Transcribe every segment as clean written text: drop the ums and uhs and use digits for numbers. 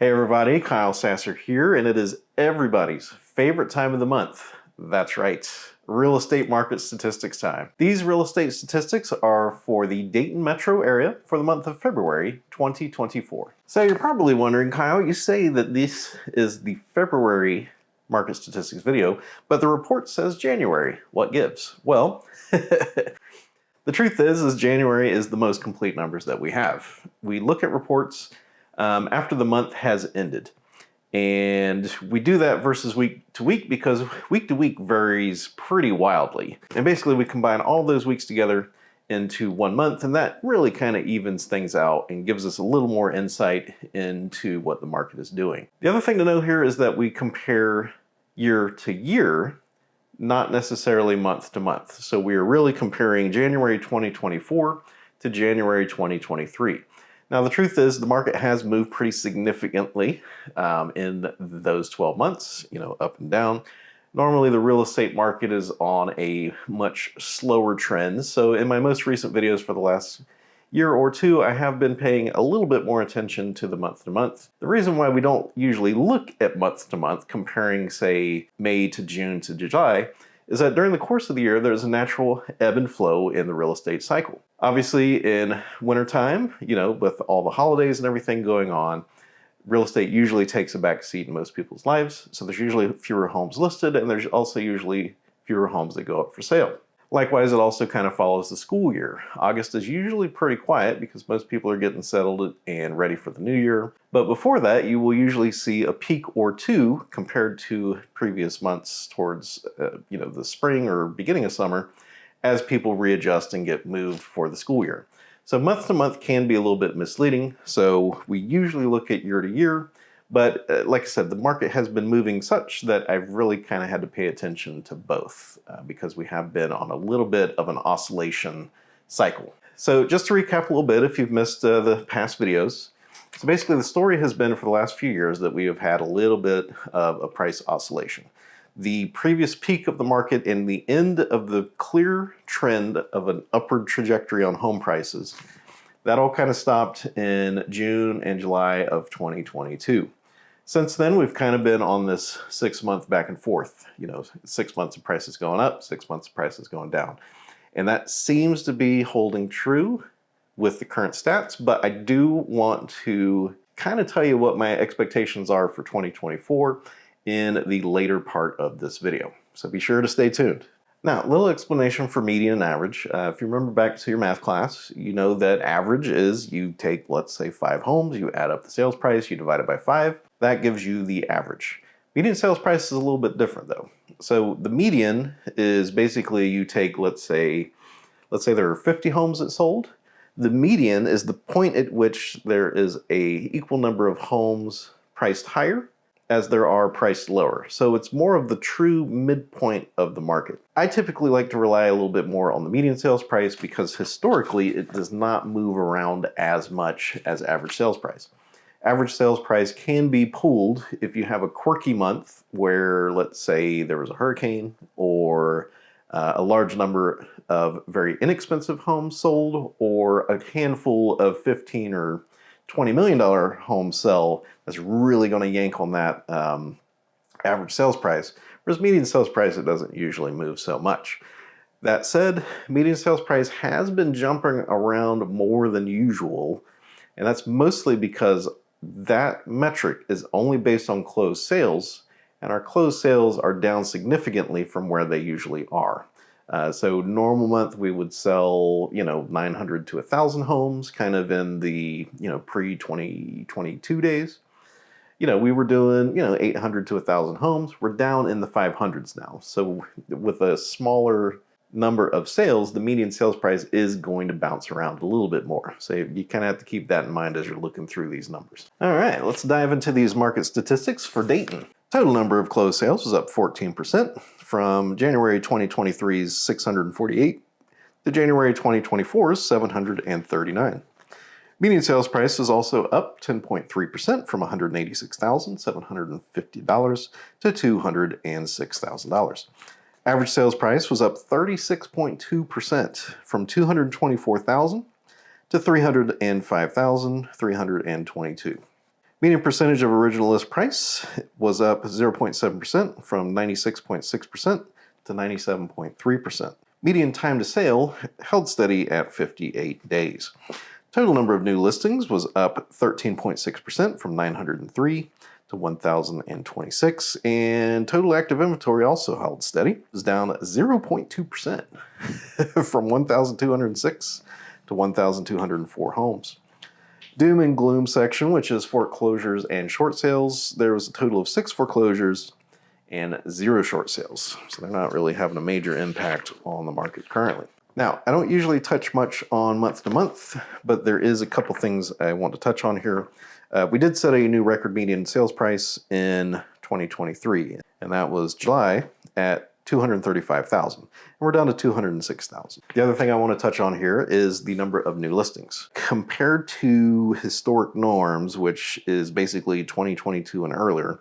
Hey everybody, Kyle Sasser here, and it is everybody's favorite time of the month. That's right, real estate market statistics time. These real estate statistics are for the Dayton Metro area for the month of February 2024. So you're probably wondering, Kyle, you say that this is the February market statistics video, but the report says January. What gives? Well, the truth is January is the most complete numbers that we have. We look at reports after the month has ended. And we do that versus week to week because week to week varies pretty wildly. And basically we combine all those weeks together into 1 month, and that really kind of evens things out and gives us a little more insight into what the market is doing. The other thing to know here is that we compare year to year, not necessarily month to month. So we are really comparing January 2024 to January 2023. Now, the truth is the market has moved pretty significantly in those 12 months, up and down. Normally, the real estate market is on a much slower trend. So in my most recent videos for the last year or two, I have been paying a little bit more attention to the month to month. The reason why we don't usually look at month to month, comparing, say, May to June to July, is that during the course of the year, there's a natural ebb and flow in the real estate cycle. Obviously, in wintertime, with all the holidays and everything going on, real estate usually takes a back seat in most people's lives. So there's usually fewer homes listed, and there's also usually fewer homes that go up for sale. Likewise, it also kind of follows the school year. August is usually pretty quiet because most people are getting settled and ready for the new year. But before that, you will usually see a peak or two compared to previous months towards the spring or beginning of summer as people readjust and get moved for the school year. So month to month can be a little bit misleading. So we usually look at year to year. But like I said, the market has been moving such that I've really kind of had to pay attention to both because we have been on a little bit of an oscillation cycle. So just to recap a little bit, if you've missed the past videos, so basically the story has been for the last few years that we have had a little bit of a price oscillation. The previous peak of the market and the end of the clear trend of an upward trajectory on home prices, that all kind of stopped in June and July of 2022. Since then, we've kind of been on this 6 month back and forth, 6 months of prices going up, 6 months of prices going down. And that seems to be holding true with the current stats, but I do want to kind of tell you what my expectations are for 2024 in the later part of this video. So be sure to stay tuned. Now, a little explanation for median and average. If you remember back to your math class, you know that average is you take, let's say, 5 homes, you add up the sales price, you divide it by 5. That gives you the average. Median sales price is a little bit different though. So the median is basically you take, let's say there are 50 homes that sold. The median is the point at which there is a equal number of homes priced higher as there are priced lower. So it's more of the true midpoint of the market. I typically like to rely a little bit more on the median sales price because historically it does not move around as much as average sales price. Average sales price can be pulled if you have a quirky month where, let's say, there was a hurricane or a large number of very inexpensive homes sold, or a handful of $15 or $20 million homes sell. That's really going to yank on that average sales price. Whereas median sales price, it doesn't usually move so much. That said, median sales price has been jumping around more than usual, and that's mostly because that metric is only based on closed sales, and our closed sales are down significantly from where they usually are. So normal month we would sell 900 to 1,000 homes, kind of in the pre-2022 days. We were doing 800 to 1,000 homes. We're down in the 500s now. So with a smaller number of sales, the median sales price is going to bounce around a little bit more. So you kind of have to keep that in mind as you're looking through these numbers. All right, let's dive into these market statistics for Dayton. Total number of closed sales was up 14% from January 2023's 648 to January 2024's 739. Median sales price is also up 10.3% from $186,750 to $206,000. Average sales price was up 36.2% from $224,000 to $305,322. Median percentage of original list price was up 0.7% from 96.6% to 97.3%. Median time to sale held steady at 58 days. Total number of new listings was up 13.6% from 903 to 1,026, and total active inventory also held steady. It was down 0.2% from 1,206 to 1,204 homes. Doom and gloom section, which is foreclosures and short sales, there was a total of 6 foreclosures and 0 short sales. So they're not really having a major impact on the market currently. Now, I don't usually touch much on month to month, but there is a couple things I want to touch on here. We did set a new record median sales price in 2023, and that was July at $235,000, and we're down to $206,000. The other thing I want to touch on here is the number of new listings. Compared to historic norms, which is basically 2022 and earlier,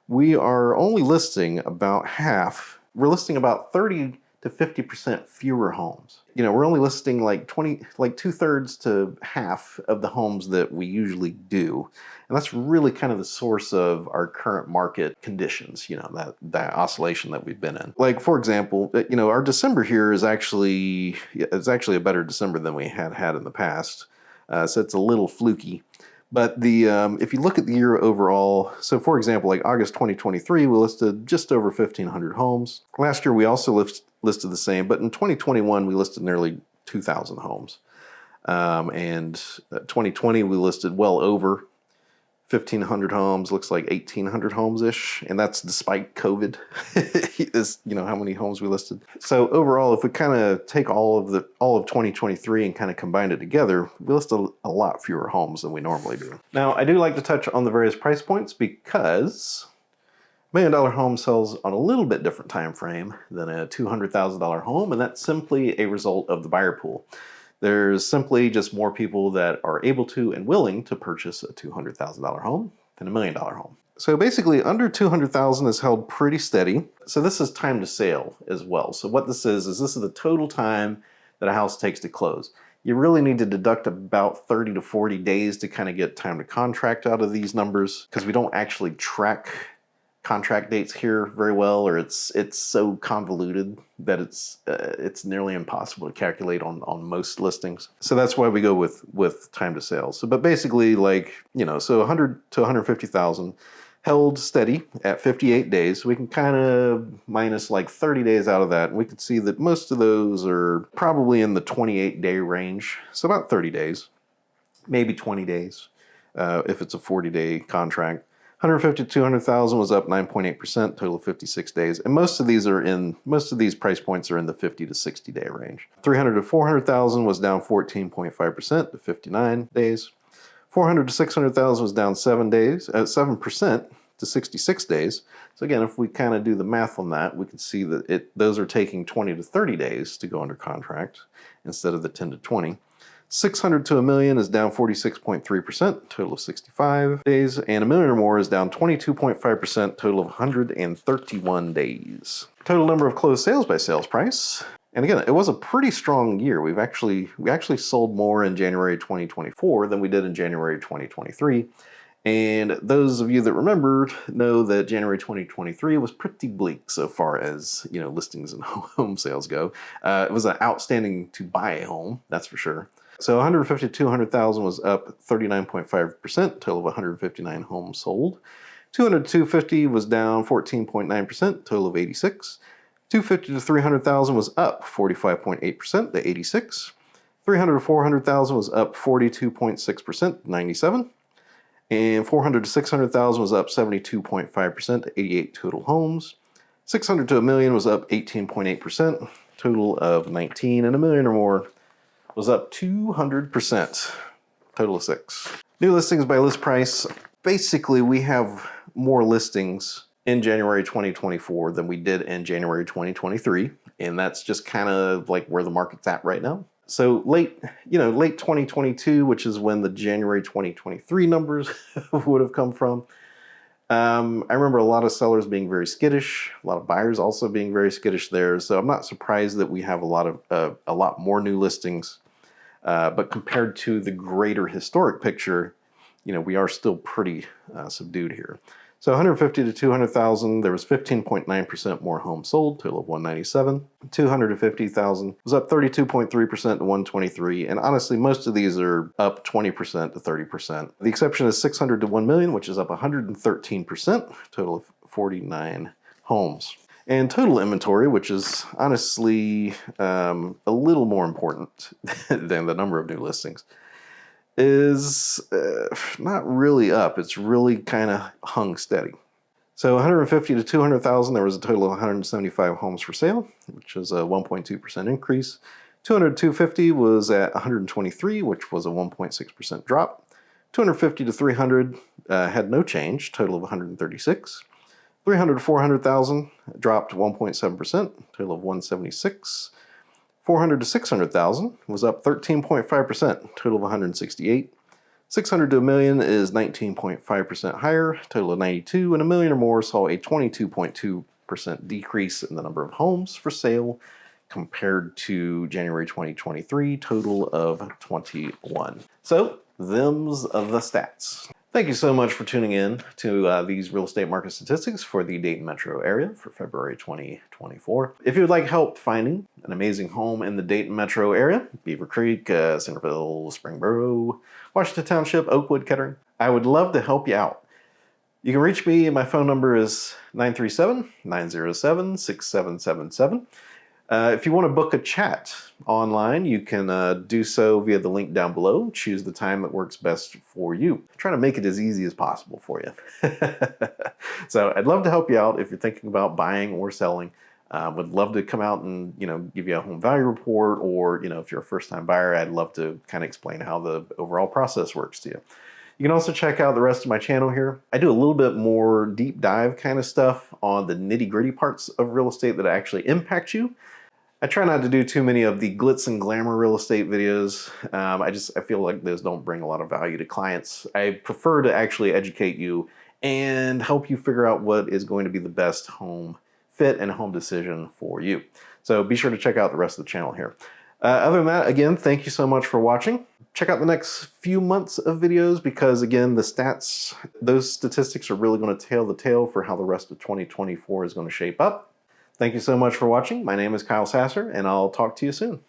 we are only listing about half. We're listing about 30 to 50% fewer homes. You know, we're only listing like 2/3 to half of the homes that we usually do. And that's really kind of the source of our current market conditions, you know, that oscillation that we've been in. Like, for example, you know, our December here is actually a better December than we had in the past. So it's a little fluky. But if you look at the year overall, so for example, like August 2023, we listed just over 1,500 homes. Last year, we also listed the same, but in 2021, we listed nearly 2,000 homes. And 2020, we listed well over 1,500 homes, looks like 1,800 homes-ish, and that's despite COVID, is, you know, how many homes we listed. So overall, if we kind of take all of 2023 and kind of combine it together, we listed a lot fewer homes than we normally do. Now, I do like to touch on the various price points because $1 million home sells on a little bit different time frame than a $200,000 home, and that's simply a result of the buyer pool. There's simply just more people that are able to and willing to purchase a $200,000 home than a $1 million home. So basically under $200,000 is held pretty steady. So this is time to sale as well. So what this is the total time that a house takes to close. You really need to deduct about 30 to 40 days to kind of get time to contract out of these numbers, because we don't actually track contract dates here very well, or it's so convoluted that it's nearly impossible to calculate on most listings. So that's why we go with time to sale. So, but basically, like, you know, so 100 to 150,000 held steady at 58 days. We can kind of minus like 30 days out of that, and we can see that most of those are probably in the 28-day range. So about 30 days, maybe 20 days if it's a 40-day contract. 150 to 200,000 was up 9.8%, total of 56 days. And most of these price points are in the 50 to 60 day range. 300 to 400,000 was down 14.5% to 59 days. 400 to 600,000 was down 7% to 66 days. So again, if we kind of do the math on that, we can see that those are taking 20 to 30 days to go under contract instead of the 10 to 20. 600 to $1 million is down 46.3%, total of 65 days, and $1 million or more is down 22.5%, total of 131 days. Total number of closed sales by sales price. And again, it was a pretty strong year. We actually sold more in January 2024 than we did in January 2023. And those of you that remember know that January 2023 was pretty bleak so far as, you know, listings and home sales go. It was outstanding to buy a home, that's for sure. So 150 to 200,000 was up 39.5%, total of 159 homes sold. 200 to 250 was down 14.9%, total of 86. 250 to 300,000 was up 45.8% to 86. 300 to 400,000 was up 42.6% to 97. And 400 to 600,000 was up 72.5% to 88 total homes. 600 to $1 million was up 18.8%, total of 19, and $1 million or more was up 200%, total of 6. New listings by list price. Basically, we have more listings in January 2024 than we did in January 2023, and that's just kind of like where the market's at right now. So late 2022, which is when the January 2023 numbers would have come from. I remember a lot of sellers being very skittish, a lot of buyers also being very skittish there. So I'm not surprised that we have a lot more new listings. But compared to the greater historic picture, we are still pretty subdued here. So 150 to 200,000, there was 15.9% more homes sold, total of 197. 200 to 50,000 was up 32.3% to 123. And honestly, most of these are up 20% to 30%. The exception is 600 to 1 million, which is up 113%, total of 49 homes. And total inventory, which is honestly a little more important than the number of new listings, is not really up. It's really kind of hung steady. So 150 to 200,000, there was a total of 175 homes for sale, which is a 1.2% increase. 200 to 250 was at 123, which was a 1.6% drop. 250 to 300 had no change, total of 136. 300 to 400,000 dropped 1.7%, total of 176. 400 to 600,000 was up 13.5%, total of 168. 600 to a million is 19.5% higher, total of 92, and a million or more saw a 22.2% decrease in the number of homes for sale compared to January 2023, total of 21. So, them's the stats. Thank you so much for tuning in to these real estate market statistics for the Dayton Metro area for February 2024. If you would like help finding an amazing home in the Dayton Metro area, Beavercreek, Centerville, Springboro, Washington Township, Oakwood, Kettering, I would love to help you out. You can reach me, my phone number is 937-907-6777. If you want to book a chat online, you can do so via the link down below. Choose the time that works best for you. I'm trying to make it as easy as possible for you. So I'd love to help you out if you're thinking about buying or selling. Would love to come out and give you a home value report, or if you're a first-time buyer, I'd love to kind of explain how the overall process works to you. You can also check out the rest of my channel here. I do a little bit more deep dive kind of stuff on the nitty-gritty parts of real estate that actually impact you. I try not to do too many of the glitz and glamour real estate videos. I feel like those don't bring a lot of value to clients. I prefer to actually educate you and help you figure out what is going to be the best home fit and home decision for you. So be sure to check out the rest of the channel here. Other than that, again, thank you so much for watching. Check out the next few months of videos because, again, the stats, those statistics are really going to tell the tale for how the rest of 2024 is going to shape up. Thank you so much for watching. My name is Kyle Sasser, and I'll talk to you soon.